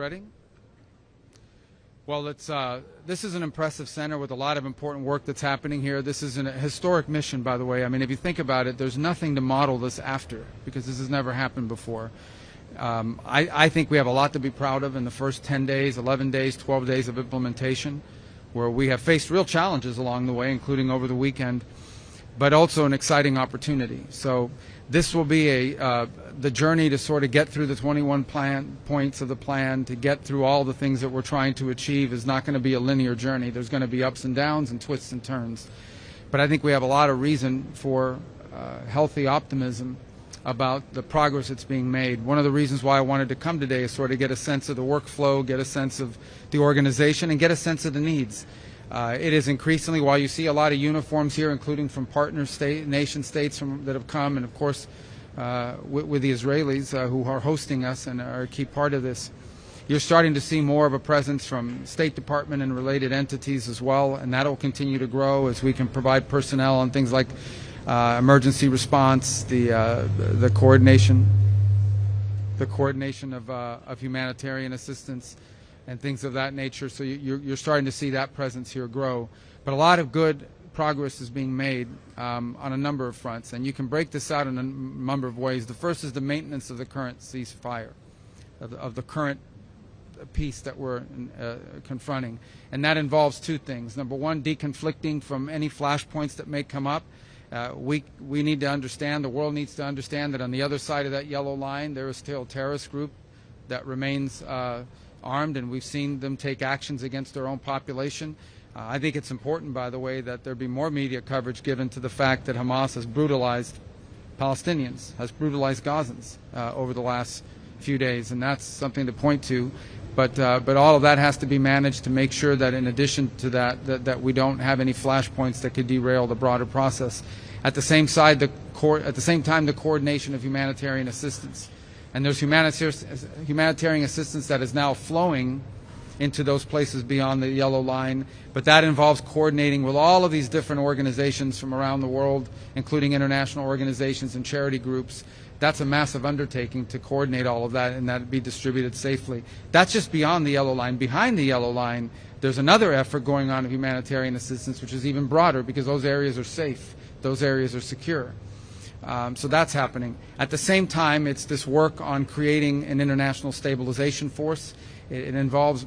Ready? Well, this is an impressive center with a lot of important work that's happening here. This is a historic mission, by the way. I mean, if you think about it, there's nothing to model this after because this has never happened before. I think we have a lot to be proud of in the first 10 days, 11 days, 12 days of implementation, where we have faced real challenges along the way, including over the weekend, but also an exciting opportunity. So this will be the journey to sort of get through the 21 points of the plan, to get through all the things that we're trying to achieve is not going to be a linear journey. There's going to be ups and downs and twists and turns. But I think we have a lot of reason for healthy optimism about the progress that's being made. One of the reasons why I wanted to come today is sort of get a sense of the workflow, get a sense of the organization, and get a sense of the needs. It is increasingly, while you see a lot of uniforms here, including from partner nation states that have come, and of course with the Israelis who are hosting us and are a key part of this, you're starting to see more of a presence from State Department and related entities as well, and that will continue to grow as we can provide personnel on things like emergency response, the coordination of humanitarian assistance, and things of that nature. So you're starting to see that presence here grow. But a lot of good progress is being made on a number of fronts, and you can break this out in a number of ways. The first is the maintenance of the current ceasefire, of the current peace that we're confronting, and that involves two things. Number one, deconflicting from any flashpoints that may come up. We need to understand, the world needs to understand that on the other side of that yellow line there is still a terrorist group that remains armed, and we've seen them take actions against their own population. I think it's important, by the way, that there be more media coverage given to the fact that Hamas has brutalized Palestinians, has brutalized Gazans over the last few days, and that's something to point to. But all of that has to be managed to make sure that in addition to that we don't have any flashpoints that could derail the broader process. At the same time, the coordination of humanitarian assistance. And there's humanitarian assistance that is now flowing into those places beyond the yellow line, but that involves coordinating with all of these different organizations from around the world, including international organizations and charity groups. That's a massive undertaking to coordinate all of that and that be distributed safely. That's just beyond the yellow line. Behind the yellow line, there's another effort going on of humanitarian assistance, which is even broader because those areas are safe, those areas are secure. So that's happening. At the same time, it's this work on creating an international stabilization force. It involves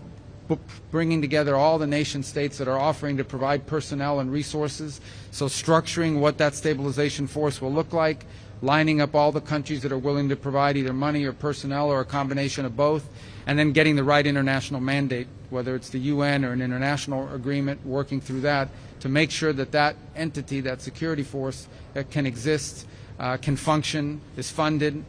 bringing together all the nation states that are offering to provide personnel and resources, so structuring what that stabilization force will look like, lining up all the countries that are willing to provide either money or personnel or a combination of both, and then getting the right international mandate, whether it's the UN or an international agreement, working through that to make sure that that entity, that security force, can exist, can function, is funded,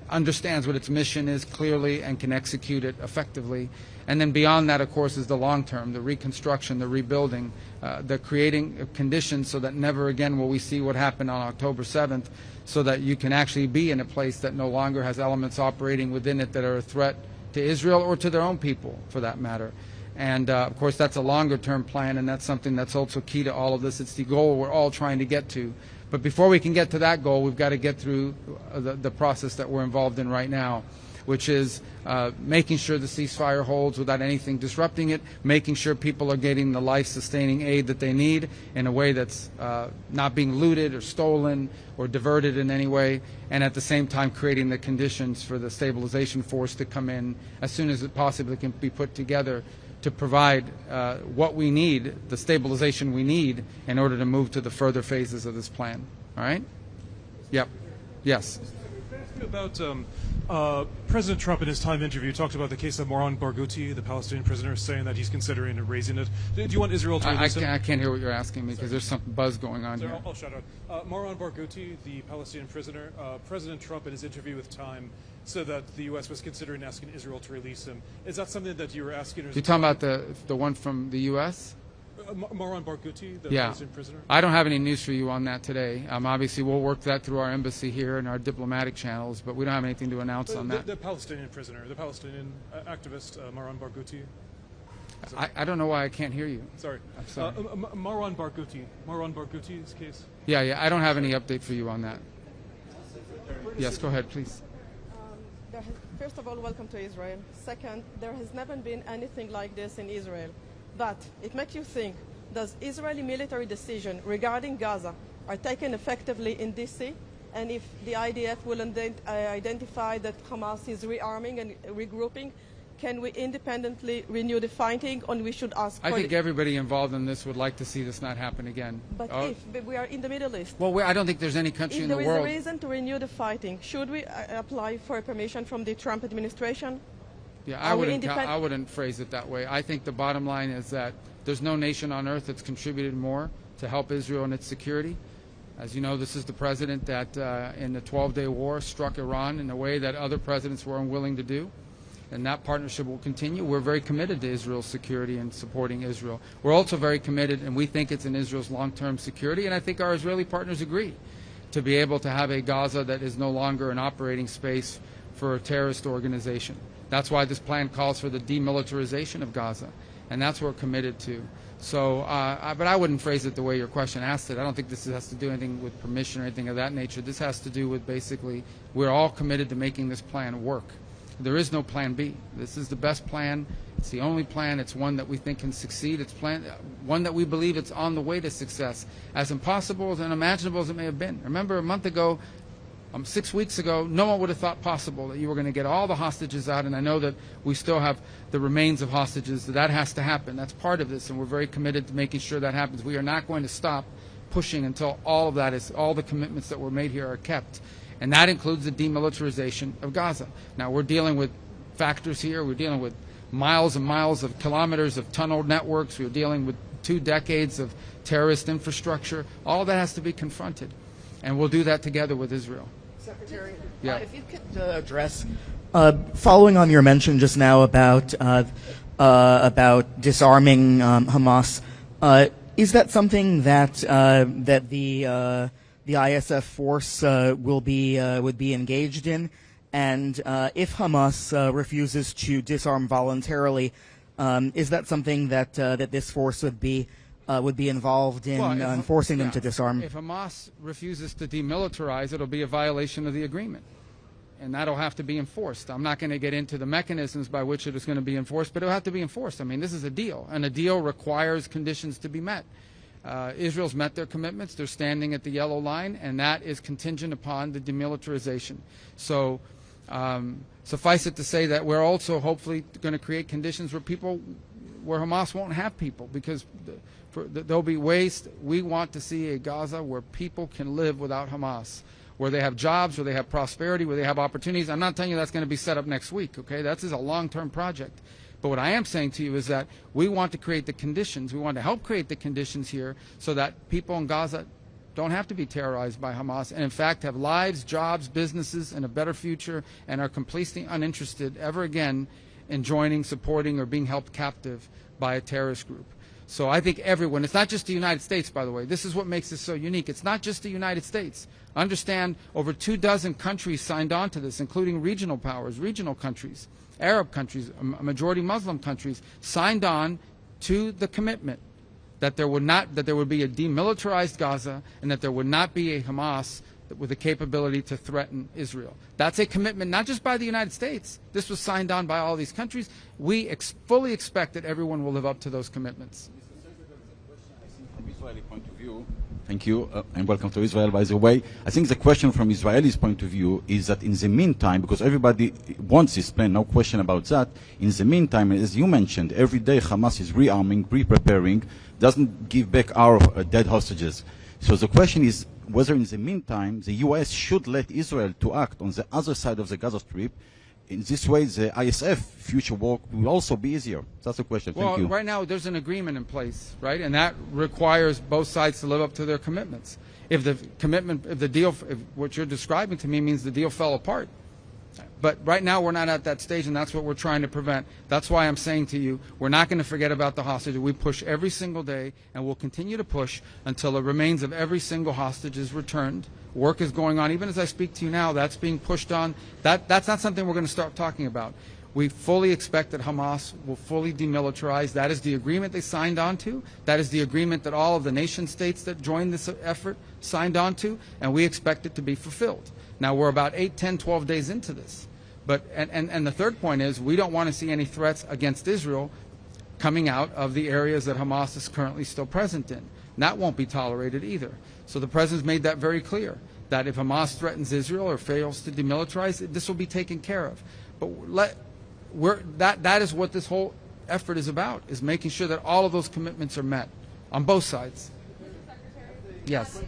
understands what its mission is clearly, and can execute it effectively. And then beyond that, of course, is the long term, the reconstruction, the rebuilding, the creating of conditions so that never again will we see what happened on October 7th, so that you can actually be in a place that no longer has elements operating within it that are a threat to Israel or to their own people, for that matter. And, of course, that's a longer-term plan, and that's something that's also key to all of this. It's the goal we're all trying to get to. But before we can get to that goal, we've got to get through the process that we're involved in right now, which is making sure the ceasefire holds without anything disrupting it, making sure people are getting the life-sustaining aid that they need in a way that's not being looted or stolen or diverted in any way, and at the same time creating the conditions for the stabilization force to come in as soon as it possibly can be put together to provide what we need, the stabilization we need, in order to move to the further phases of this plan. All right? Yep. Yes. About President Trump in his time interview talked about the case of Moran Barghouti, the Palestinian prisoner, saying that he's considering erasing it. Do you want Israel to release him? I can't hear what you're asking me because there's some buzz going on here. I'll shut up. Moran Barghouti, the Palestinian prisoner, President Trump in his interview with Time said that the U.S. was considering asking Israel to release him. Is that something that you were asking? You're talking about the one from the U.S.? Moran Barghouti, the Palestinian prisoner? I don't have any news for you on that today. Obviously, we'll work that through our embassy here and our diplomatic channels, but we don't have anything to announce on that. The Palestinian prisoner, the Palestinian activist, Moran Barghouti. I don't know why I can't hear you. Sorry. I'm sorry. Moran Barghouti's case. Yeah, I don't have any update for you on that. Yes, go ahead, please. First of all, welcome to Israel. Second, there has never been anything like this in Israel. But it makes you think, does Israeli military decision regarding Gaza are taken effectively in DC? And if the IDF will identify that Hamas is rearming and regrouping, can we independently renew the fighting, or we should ask for I think everybody involved in this would like to see this not happen again. But if we are in the Middle East, well, I don't think there's any country in the world. If there is a reason to renew the fighting, should we apply for permission from the Trump administration? Yeah, I wouldn't phrase it that way. I think the bottom line is that there's no nation on earth that's contributed more to help Israel and its security. As you know, this is the president that in the 12-day war struck Iran in a way that other presidents were unwilling to do. And that partnership will continue. We're very committed to Israel's security and supporting Israel. We're also very committed, and we think it's in Israel's long-term security, and I think our Israeli partners agree, to be able to have a Gaza that is no longer an operating space for a terrorist organization. That's why this plan calls for the demilitarization of Gaza, and that's what we're committed to. So, but I wouldn't phrase it the way your question asked it. I don't think this has to do anything with permission or anything of that nature. This has to do with basically we're all committed to making this plan work. There is no plan B. This is the best plan. It's the only plan. It's one that we think can succeed. It's one that we believe it's on the way to success. As impossible and unimaginable as it may have been. Remember, a month ago, 6 weeks ago, no one would have thought possible that you were going to get all the hostages out, and I know that we still have the remains of hostages. That has to happen. That's part of this, and we're very committed to making sure that happens. We are not going to stop pushing until all of that is, all the commitments that were made here are kept. And that includes the demilitarization of Gaza. Now, we're dealing with factors here. We're dealing with miles and miles of kilometers of tunnel networks. We're dealing with 2 decades of terrorist infrastructure. All that has to be confronted. And we'll do that together with Israel. Secretary, yeah. If you could address, following on your mention just now about disarming Hamas, is that something that the ISF force would be engaged in? And if Hamas refuses to disarm voluntarily, is that something that this force would be involved in forcing them to disarm? If Hamas refuses to demilitarize, it'll be a violation of the agreement, and that'll have to be enforced. I'm not going to get into the mechanisms by which it is going to be enforced, but it'll have to be enforced. I mean, this is a deal, and a deal requires conditions to be met. Israel's met their commitments. They're standing at the yellow line, and that is contingent upon the demilitarization. So suffice it to say that we're also hopefully going to create conditions where Hamas won't have people, because there'll be waste. We want to see a Gaza where people can live without Hamas, where they have jobs, where they have prosperity, where they have opportunities. I'm not telling you that's going to be set up next week, okay? That's a long-term project. But what I am saying to you is that we want to create the conditions, we want to help create the conditions here so that people in Gaza don't have to be terrorized by Hamas and in fact have lives, jobs, businesses, and a better future, and are completely uninterested ever again in joining, supporting, or being held captive by a terrorist group. So I think everyone, it's not just the United States, by the way. This is what makes this so unique. It's not just the United States. Understand, over 24 countries signed on to this, including regional powers, regional countries, Arab countries, majority Muslim countries, signed on to the commitment that there would be a demilitarized Gaza and that there would not be a Hamas with the capability to threaten Israel. That's a commitment not just by the United States. This was signed on by all these countries. We fully expect that everyone will live up to those commitments. From Israeli point of view, thank you, and welcome to Israel, by the way. I think the question from Israelis' point of view is that in the meantime, because everybody wants this plan, no question about that, in the meantime, as you mentioned, every day Hamas is rearming, re-preparing, doesn't give back our dead hostages. So the question is whether in the meantime the U.S. should let Israel to act on the other side of the Gaza Strip. In this way, the ISF future work will also be easier. That's the question. Thank you. Well, right now there's an agreement in place, right, and that requires both sides to live up to their commitments. If the deal, what you're describing to me means the deal fell apart. But right now we're not at that stage, and that's what we're trying to prevent. That's why I'm saying to you, we're not going to forget about the hostages. We push every single day, and we'll continue to push until the remains of every single hostage is returned. Work is going on. Even as I speak to you now, that's being pushed on. That's not something we're going to start talking about. We fully expect that Hamas will fully demilitarize. That is the agreement they signed on to. That is the agreement that all of the nation states that joined this effort signed on to, and we expect it to be fulfilled. Now, we're about 8, 10, 12 days into this. But and the third point is we don't want to see any threats against Israel coming out of the areas that Hamas is currently still present in. And that won't be tolerated either. So the president's made that very clear, that if Hamas threatens Israel or fails to demilitarize, this will be taken care of. But that is what this whole effort is about, is making sure that all of those commitments are met on both sides. Yes.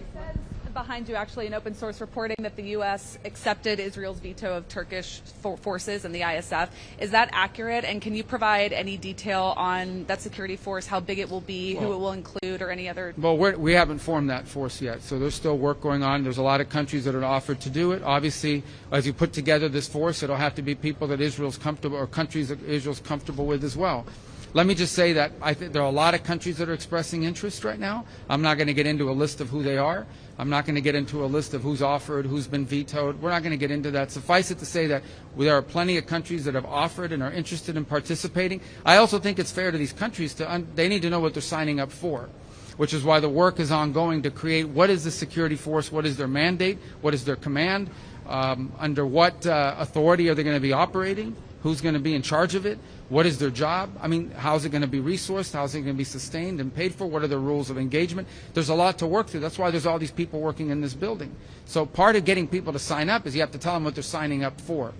Behind you, actually, an open source reporting that the U.S. accepted Israel's veto of Turkish forces and the ISF. Is that accurate? And can you provide any detail on that security force, how big it will be, who it will include, or any other? Well, we haven't formed that force yet, so there's still work going on. There's a lot of countries that are offered to do it. Obviously, as you put together this force, it'll have to be people that Israel's comfortable, or countries that Israel's comfortable with as well. Let me just say that I think there are a lot of countries that are expressing interest right now. I'm not going to get into a list of who they are. I'm not going to get into a list of who's offered, who's been vetoed. We're not going to get into that. Suffice it to say that there are plenty of countries that have offered and are interested in participating. I also think it's fair to these countries they need to know what they're signing up for, which is why the work is ongoing to create what is the security force, what is their mandate, what is their command, under what authority are they going to be operating, who's going to be in charge of it, what is their job? I mean, how's it going to be resourced? How's it going to be sustained and paid for? What are the rules of engagement? There's a lot to work through. That's why there's all these people working in this building. So part of getting people to sign up is you have to tell them what they're signing up for.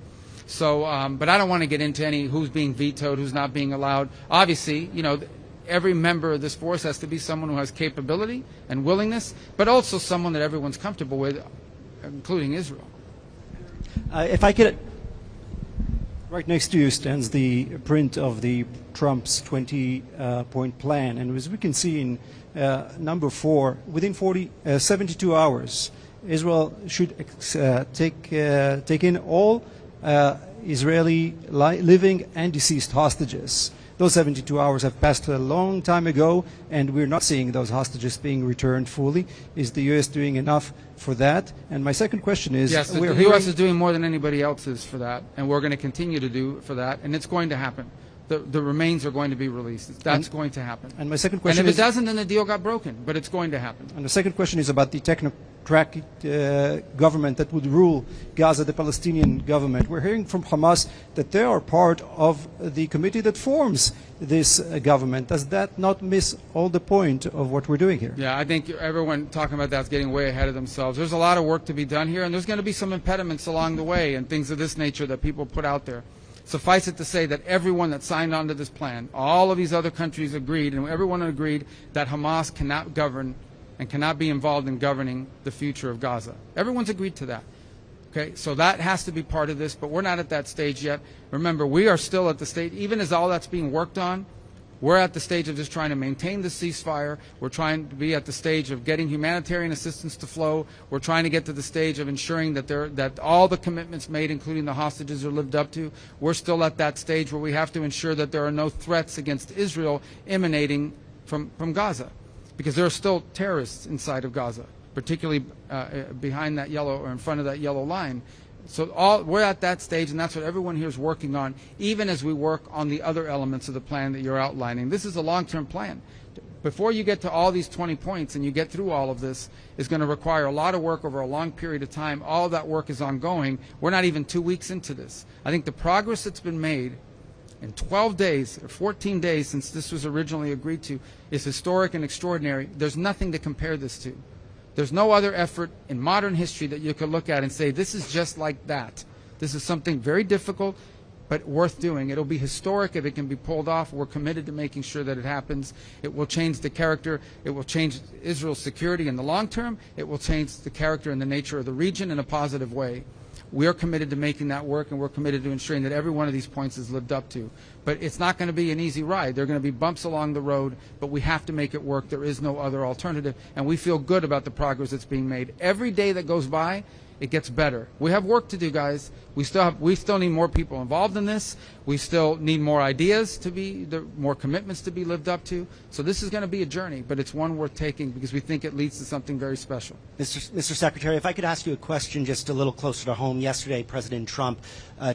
So, but I don't want to get into any who's being vetoed, who's not being allowed. Obviously, every member of this force has to be someone who has capability and willingness, but also someone that everyone's comfortable with, including Israel. If I could... Right next to you stands the print of the Trump's 20-point plan, and as we can see in number 4, within 72 hours, Israel should take in all Israeli living and deceased hostages. Those 72 hours have passed a long time ago, and we're not seeing those hostages being returned fully. Is the U.S. doing enough for that? And my second question is... Yes, the U.S. is doing more than anybody else is for that, and we're going to continue to do for that, and it's going to happen. The remains are going to be released. That's going to happen. And my second question is... And if it doesn't, then the deal got broken, but it's going to happen. And the second question is about the technocratic government that would rule Gaza, the Palestinian government. We're hearing from Hamas that they are part of the committee that forms this government. Does that not miss all the point of what we're doing here? Yeah, I think everyone talking about that is getting way ahead of themselves. There's a lot of work to be done here, and there's going to be some impediments along the way and things of this nature that people put out there. Suffice it to say that everyone that signed on to this plan, all of these other countries agreed, and everyone agreed that Hamas cannot govern and cannot be involved in governing the future of Gaza. Everyone's agreed to that. Okay, so that has to be part of this, but we're not at that stage yet. Remember, we are still at the stage, even as all that's being worked on, we're at the stage of just trying to maintain the ceasefire. We're trying to be at the stage of getting humanitarian assistance to flow. We're trying to get to the stage of ensuring that all the commitments made, including the hostages, are lived up to. We're still at that stage where we have to ensure that there are no threats against Israel emanating from Gaza, because there are still terrorists inside of Gaza, particularly behind that yellow or in front of that yellow line. So we're at that stage, and that's what everyone here is working on, even as we work on the other elements of the plan that you're outlining. This is a long-term plan. Before you get to all these 20 points and you get through all of this, is going to require a lot of work over a long period of time. All of that work is ongoing. We're not even 2 weeks into this. I think the progress that's been made in 12 days or 14 days since this was originally agreed to is historic and extraordinary. There's nothing to compare this to. There's no other effort in modern history that you could look at and say, this is just like that. This is something very difficult, but worth doing. It'll be historic if it can be pulled off. We're committed to making sure that it happens. It will change the character. It will change Israel's security in the long term. It will change the character and the nature of the region in a positive way. We are committed to making that work, and we're committed to ensuring that every one of these points is lived up to. But it's not going to be an easy ride. There are going to be bumps along the road, but we have to make it work. There is no other alternative, and we feel good about the progress that's being made. Every day that goes by, it gets better. We have work to do, guys. We still need more people involved in this. We still need more ideas more commitments to be lived up to. So this is going to be a journey, but it's one worth taking because we think it leads to something very special. Mr. Secretary, if I could ask you a question just a little closer to home. Yesterday, President Trump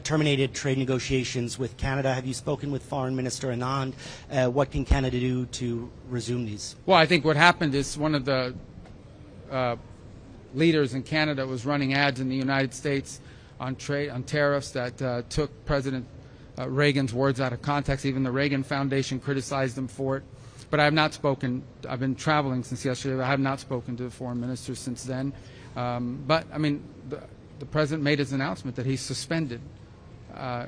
terminated trade negotiations with Canada. Have you spoken with Foreign Minister Anand? What can Canada do to resume these? Well, I think what happened is one of the leaders in Canada was running ads in the United States on trade, on tariffs that took President Reagan's words out of context. Even the Reagan Foundation criticized him for it. But I have not spoken. I've been traveling since yesterday. But I have not spoken to the foreign minister since then. But I mean, the president made his announcement that he suspended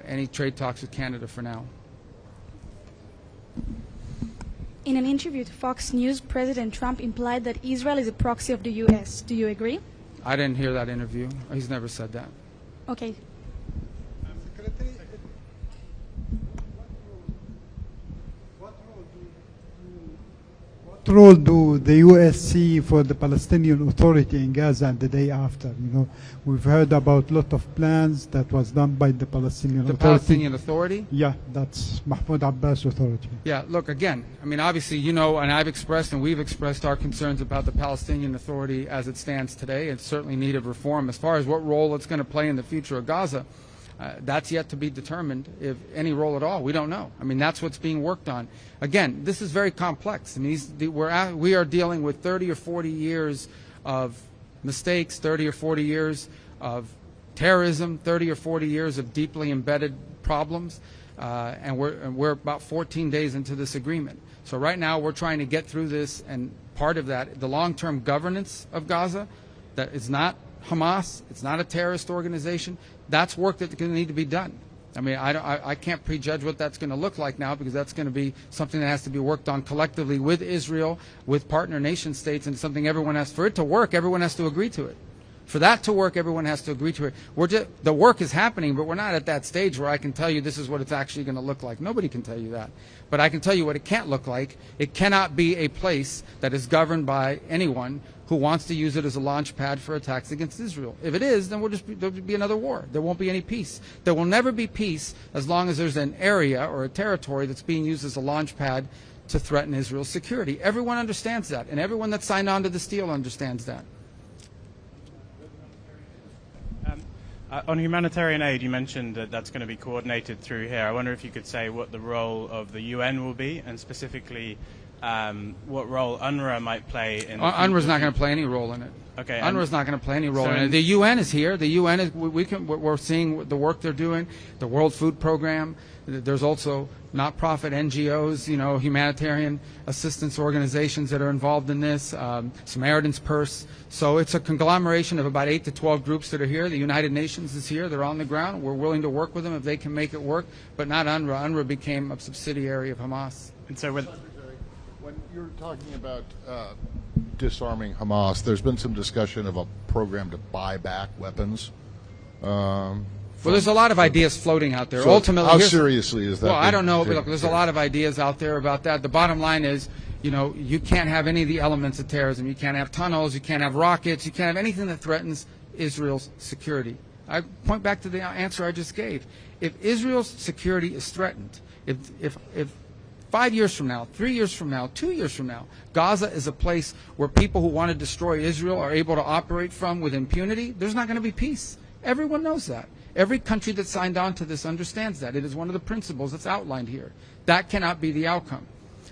any trade talks with Canada for now. In an interview to Fox News, President Trump implied that Israel is a proxy of the U.S. Do you agree? I didn't hear that interview. He's never said that. Okay. What role do the U.S. see for the Palestinian Authority in Gaza and the day after? You know, we've heard about a lot of plans that was done by the Palestinian Authority. The Palestinian Authority? Yeah, that's Mahmoud Abbas Authority. Yeah, look, again, I mean, obviously, you know, and I've expressed and we've expressed our concerns about the Palestinian Authority as it stands today. It's certainly in need of reform. As far as what role it's going to play in the future of Gaza, that's yet to be determined, if any role at all. We don't know. I mean, that's what's being worked on. Again, this is very complex. I mean, we are dealing with 30 or 40 years of mistakes, 30 or 40 years of terrorism, 30 or 40 years of deeply embedded problems, and we're about 14 days into this agreement. So right now we're trying to get through this, and part of that, the long-term governance of Gaza, that is not Hamas, it's not a terrorist organization. That's work that's going to need to be done. I mean, I can't prejudge what that's going to look like now, because that's going to be something that has to be worked on collectively with Israel, with partner nation states, and something everyone has, for it to work, everyone has to agree to it. For that to work, everyone has to agree to it. The work is happening, but we're not at that stage where I can tell you this is what it's actually going to look like. Nobody can tell you that. But I can tell you what it can't look like. It cannot be a place that is governed by anyone who wants to use it as a launch pad for attacks against Israel. If it is, then there'll be another war. There won't be any peace. There will never be peace as long as there's an area or a territory that's being used as a launch pad to threaten Israel's security. Everyone understands that, and everyone that signed on to this deal understands that. On humanitarian aid, you mentioned that that's going to be coordinated through here. I wonder if you could say what the role of the UN will be, and specifically what role UNRWA might play in. UNRWA's not going to play any role in it. Okay. UNRWA's not going to play any role in it. The UN is here. The UN is. We're seeing the work they're doing. The World Food Program. There's also not-profit NGOs, you know, humanitarian assistance organizations that are involved in this. Samaritan's Purse. So it's a conglomeration of about 8 to 12 groups that are here. The United Nations is here. They're on the ground. We're willing to work with them if they can make it work, but not UNRWA. UNRWA became a subsidiary of Hamas. And so when you're talking about disarming Hamas, there's been some discussion of a program to buy back weapons. Well, there's a lot of ideas floating out there. So ultimately, how seriously is that? Well, I don't know, but look, there's a lot of ideas out there about that. The bottom line is, you know, you can't have any of the elements of terrorism. You can't have tunnels. You can't have rockets. You can't have anything that threatens Israel's security. I point back to the answer I just gave. If Israel's security is threatened, if 5 years from now, 3 years from now, 2 years from now, Gaza is a place where people who want to destroy Israel are able to operate from with impunity, there's not going to be peace. Everyone knows that. Every country that signed on to this understands that. It is one of the principles that's outlined here. That cannot be the outcome.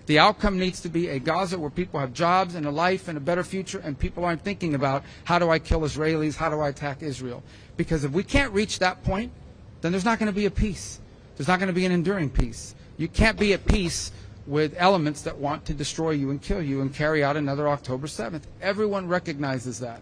The outcome needs to be a Gaza where people have jobs and a life and a better future, and people aren't thinking about, how do I kill Israelis, how do I attack Israel? Because if we can't reach that point, then there's not going to be a peace. There's not going to be an enduring peace. You can't be at peace with elements that want to destroy you and kill you and carry out another October 7th. Everyone recognizes that.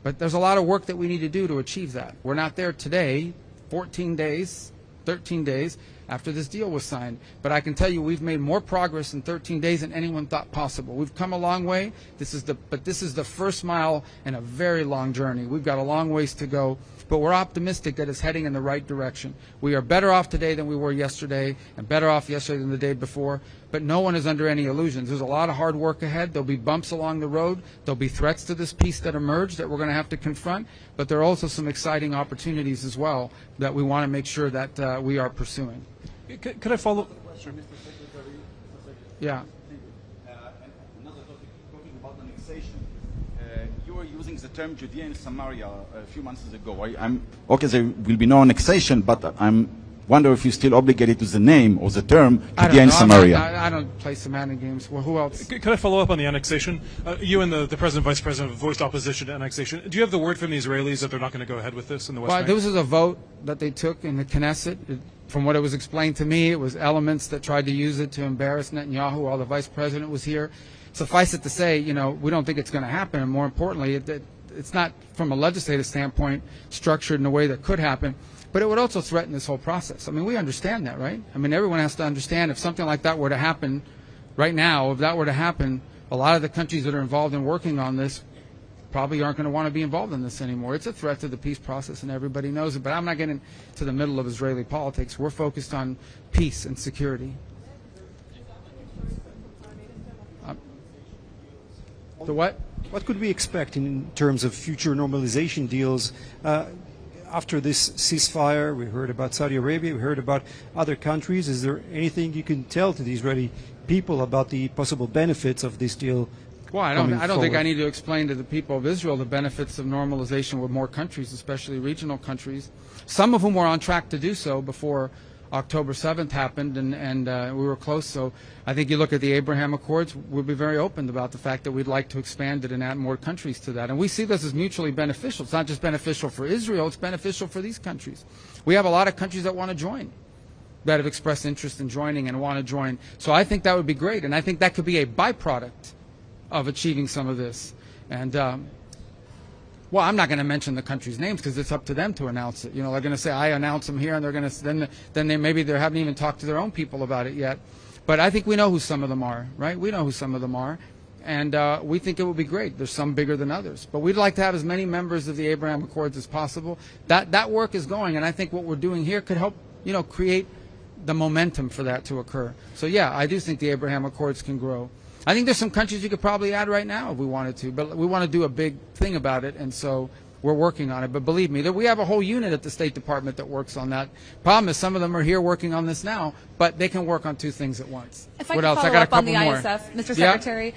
But there's a lot of work that we need to do to achieve that. We're not there today, 14 days, 13 days after this deal was signed. But I can tell you we've made more progress in 13 days than anyone thought possible. We've come a long way. But this is the first mile in a very long journey. We've got a long ways to go. But we're optimistic that it's heading in the right direction. We are better off today than we were yesterday, and better off yesterday than the day before. But no one is under any illusions. There's a lot of hard work ahead. There'll be bumps along the road. There'll be threats to this peace that emerge that we're going to have to confront. But there are also some exciting opportunities as well that we want to make sure that we are pursuing. Could I follow? Yeah. Another topic, talking about annexation. You were using the term Judea and Samaria a few months ago. Okay, there will be no annexation, but I'm wonder if you're still obligated to the name or the term I to don't the end know. Samaria. I don't play semantic games. Well, who else? Could I follow up on the annexation? You and the president, vice president voiced opposition to annexation. Do you have the word from the Israelis that they're not going to go ahead with this in the West Well, Bank? this was a vote that they took in the Knesset. From what it was explained to me, it was elements that tried to use it to embarrass Netanyahu while the vice president was here. Suffice it to say, we don't think it's going to happen. And more importantly, it's not, from a legislative standpoint, structured in a way that could happen. But it would also threaten this whole process. I mean, we understand that, right? I mean, everyone has to understand if something like that were to happen right now, if that were to happen, a lot of the countries that are involved in working on this probably aren't going to want to be involved in this anymore. It's a threat to the peace process, and everybody knows it. But I'm not getting to the middle of Israeli politics. We're focused on peace and security. The what? What could we expect in terms of future normalization deals? After this ceasefire, we heard about Saudi Arabia, we heard about other countries. Is there anything you can tell to the Israeli people about the possible benefits of this deal? Well, I don't think I need to explain to the people of Israel the benefits of normalization with more countries, especially regional countries, some of whom were on track to do so before October 7th happened, and we were close. So I think you look at the Abraham Accords, we'll be very open about the fact that we'd like to expand it and add more countries to that. And we see this as mutually beneficial. It's not just beneficial for Israel, it's beneficial for these countries. We have a lot of countries that want to join, that have expressed interest in joining and want to join. So I think that would be great, and I think that could be a byproduct of achieving some of this. And well, I'm not going to mention the countries' names because it's up to them to announce it. They're going to say, I announce them here, and they're going to then maybe they haven't even talked to their own people about it yet. But I think we know who some of them are, right? We know who some of them are, and we think it would be great. There's some bigger than others, but we'd like to have as many members of the Abraham Accords as possible. That work is going, and I think what we're doing here could help, create the momentum for that to occur. So yeah, I do think the Abraham Accords can grow. I think there's some countries you could probably add right now if we wanted to, but we want to do a big thing about it, and so we're working on it. But believe me, we have a whole unit at the State Department that works on that. Problem is, some of them are here working on this now, but they can work on two things at once. If I what could else? follow I got up a on couple the more. ISF, Mr. Yeah? Secretary,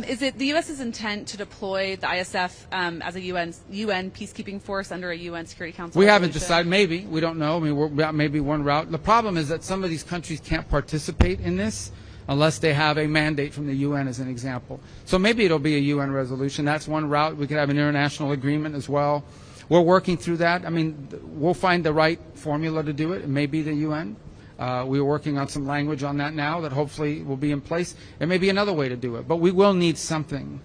is it the U.S.'s intent to deploy the ISF as a UN peacekeeping force under a UN Security Council We haven't resolution? decided. Maybe. We don't know. I mean, that may be one route. The problem is that some of these countries can't participate in this unless they have a mandate from the UN, as an example. So maybe it'll be a UN resolution. That's one route. We could have an international agreement as well. We're working through that. I mean, we'll find the right formula to do it. It may be the UN. We're working on some language on that now that hopefully will be in place. It may be another way to do it. But we will need something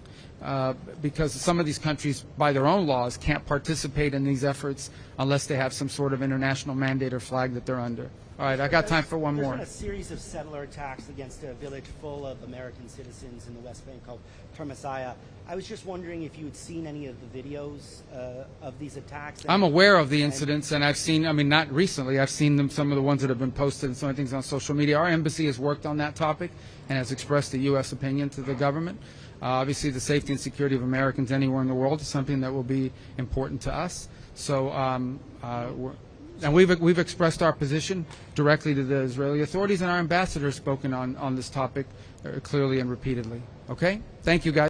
because some of these countries, by their own laws, can't participate in these efforts unless they have some sort of international mandate or flag that they're under. All right, I got time for one more. There's been a series of settler attacks against a village full of American citizens in the West Bank called Termasaya. I was just wondering if you had seen any of the videos of these attacks. I'm aware of the incidents, and I've seen, I mean, not recently, I've seen them, some of the ones that have been posted and some of the things on social media. Our embassy has worked on that topic and has expressed a U.S. opinion to the government. Obviously, the safety and security of Americans anywhere in the world is something that will be important to us. So, and we've expressed our position directly to the Israeli authorities, and our ambassador has spoken on this topic clearly and repeatedly. Okay? Thank you, guys.